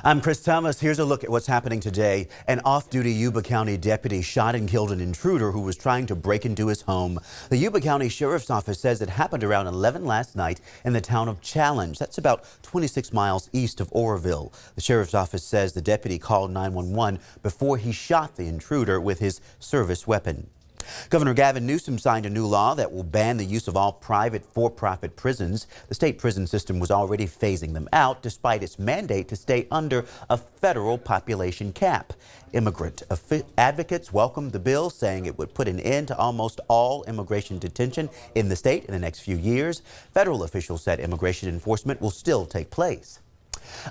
I'm Chris Thomas. Here's a look at what's happening today. An off-duty Yuba County deputy shot and killed an intruder who was trying to break into his home. The Yuba County Sheriff's Office says it happened around 11 last night in the town of Challenge. That's about 26 miles east of Oroville. The Sheriff's Office says the deputy called 911 before he shot the intruder with his service weapon. Governor Gavin Newsom signed a new law that will ban the use of all private for-profit prisons. The state prison system was already phasing them out despite its mandate to stay under a federal population cap. Immigrant advocates welcomed the bill, saying it would put an end to almost all immigration detention in the state in the next few years. Federal officials said immigration enforcement will still take place.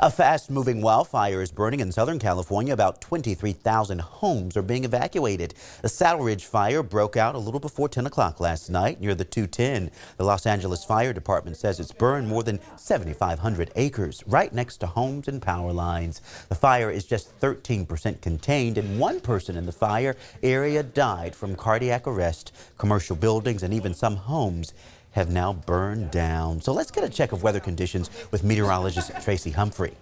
A fast-moving wildfire is burning in Southern California. About 23,000 homes are being evacuated. The Saddle Ridge fire broke out a little before 10 o'clock last night near the 210. The Los Angeles Fire Department says it's burned more than 7,500 acres right next to homes and power lines. The fire is just 13% contained, and one person in the fire area died from cardiac arrest. Commercial buildings and even some homes have now burned down. So let's get a check of weather conditions with meteorologist Tracy Humphrey.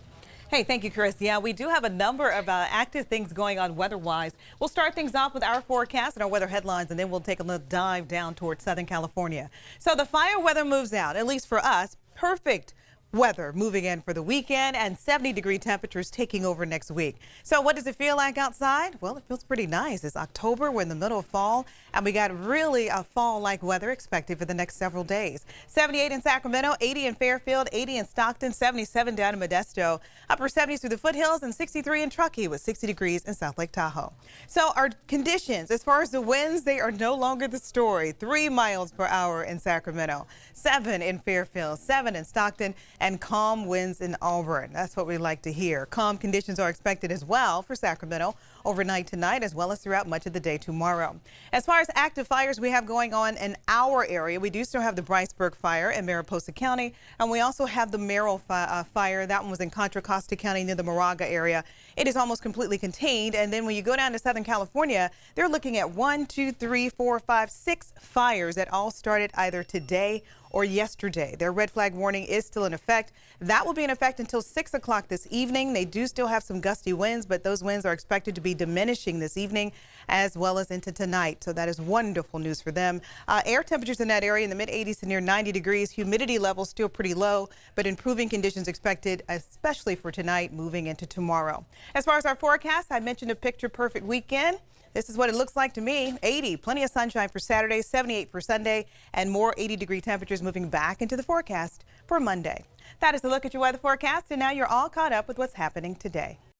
Hey, thank you, Chris. Yeah, we do have a number of active things going on weather-wise. We'll start things off with our forecast and our weather headlines, and then we'll take a little dive down towards Southern California. So the fire weather moves out, at least for us. Perfect weather moving in for the weekend, and 70-degree temperatures taking over next week. So what does it feel like outside? Well, it feels pretty nice. It's October, we're in the middle of fall, and we got really a fall-like weather expected for the next several days. 78 in Sacramento, 80 in Fairfield, 80 in Stockton, 77 down in Modesto, upper 70s through the foothills, and 63 in Truckee with 60 degrees in South Lake Tahoe. So our conditions, as far as the winds, they are no longer the story. 3 miles per hour in Sacramento, 7 in Fairfield, 7 in Stockton, and calm winds in Auburn. That's what we like to hear. Calm conditions are expected as well for Sacramento overnight tonight, as well as throughout much of the day tomorrow. As far as active fires we have going on in our area, we do still have the Bryceburg fire in Mariposa County, and we also have the Merrill fire. That one was in Contra Costa County near the Moraga area. It is almost completely contained, and then when you go down to Southern California, they're looking at 1, 2, 3, 4, 5, 6 fires that all started either today or yesterday. Their red flag warning is still in effect. That will be in effect until 6 o'clock this evening. They do still have some gusty winds, but those winds are expected to be diminishing this evening as well as into tonight. So that is wonderful news for them. Air temperatures in that area in the mid-80s to near 90 degrees. Humidity levels still pretty low, but improving conditions expected, especially for tonight moving into tomorrow. As far as our forecast, I mentioned a picture-perfect weekend. This is what it looks like to me. 80, plenty of sunshine for Saturday, 78 for Sunday, and more 80-degree temperatures moving back into the forecast for Monday. That is a look at your weather forecast, and now you're all caught up with what's happening today.